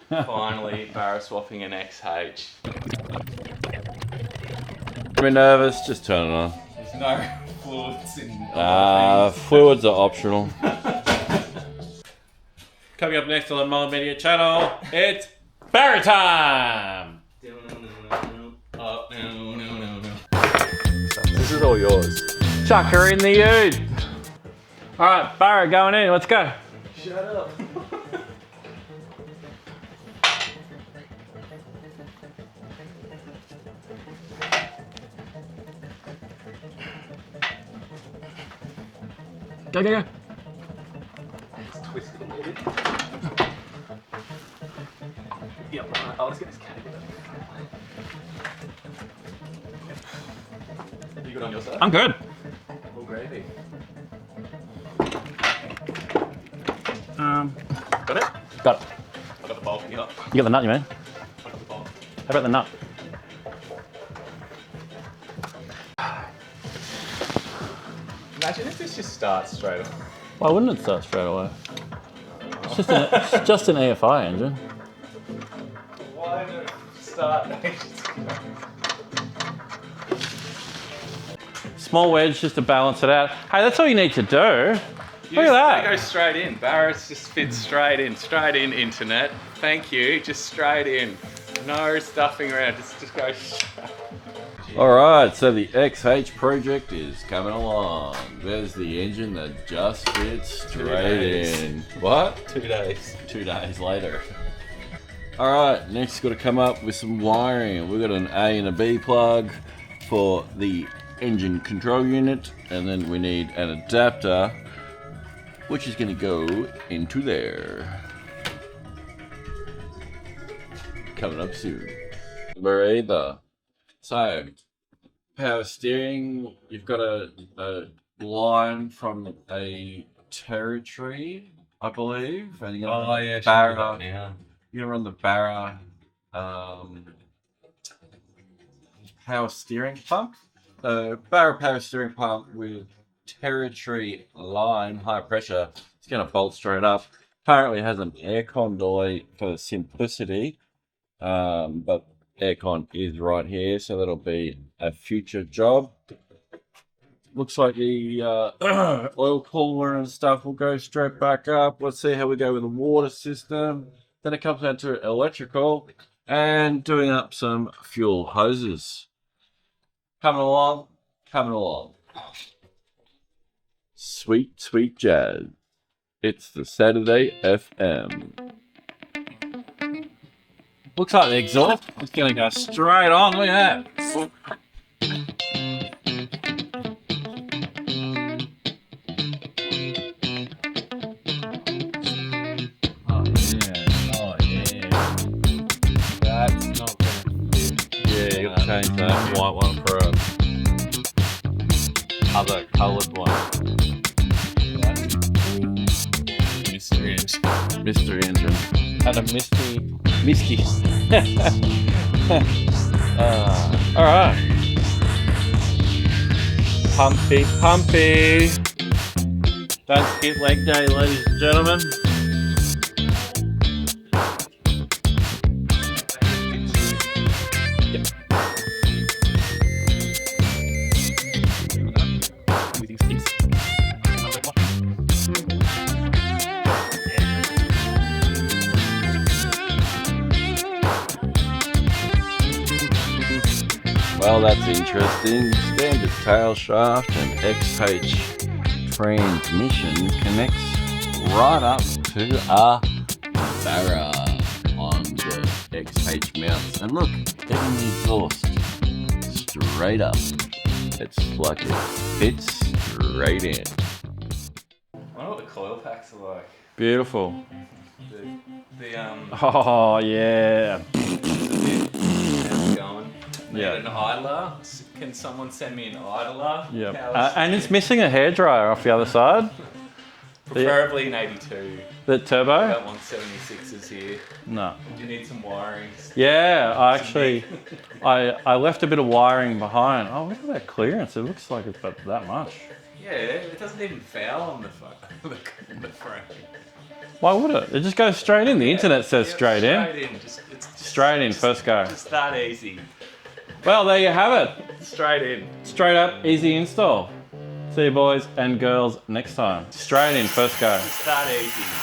Finally, Barra swapping an XH. I'm nervous, just turn it on. There's no fluids in Fluids are optional. Coming up next on the Mullet Media channel, it's Barra time! This is all yours. Chuck her in the ute! Alright, Barra going in, let's go. Shut up. Go, go, go. It's twisted a little bit. Yep, right. Let's get this cat. You good on your side? I'm good. All gravy. Got it? Got it. I got the bulk here. You got the nut, you man. I got the bulk. How about the nut? Imagine if this just starts straight off. Why wouldn't it start straight away? It's just an EFI engine. Why did it start? Small wedge just to balance it out. Hey, that's all you need to do. Look at that. They go straight in. Barra's just fits straight in. Straight in, internet. Thank you. Just straight in. No stuffing around. Just go straight. Alright, so the XH project is coming along. There's the engine that just fits straight in. What? 2 days. 2 days later. Alright, next got to come up with some wiring. We've got an A and a B plug for the engine control unit, and then we need an adapter which is going to go into there. Coming up soon. We're either. So, power steering, you've got a line from a territory, I believe, and you're gonna Barra. You're gonna run the Barra power steering pump. Barra power steering pump with territory line, high pressure. It's gonna bolt straight up. Apparently, it has an aircon delay for simplicity, but aircon is right here, so that'll be a future job. Looks like the oil cooler and stuff will go straight back up. Let's see how we go with the water system. Then it comes down to electrical and doing up some fuel hoses. Coming along, coming along. Sweet, sweet jazz. It's the Saturday FM. Looks like the exhaust is going to go straight on. Look at that. Oh yeah. Oh yeah. That's not going to fit. Yeah, you got to change that white one for a other coloured one. Mystery engine. Mystery engine. And a misty. All right. Pumpy, pumpy. Don't skip leg day, ladies and gentlemen. Well, that's interesting. Standard tail shaft and XH transmission connects right up to a Barra on the XH mounts. And look, even the exhaust straight up. It's like it fits straight in. I wonder what the coil packs are like. Beautiful. The Oh yeah. How's it going? Yeah. Need an idler? Can someone send me an idler? Yeah. And it's missing a hairdryer off the other side. Preferably an 82. The turbo? That 176 is here. No. Do you need some wiring? Yeah, I left a bit of wiring behind. Oh, look at that clearance. It looks like it's about that much. Yeah, it doesn't even foul on the frame. Why would it? It just goes straight in. The internet says straight in. Straight in. It's Straight in, first go. Just that easy. Well, there you have it. Straight in. Straight up, easy install. See you boys and girls next time. Straight in, first go. Just that easy.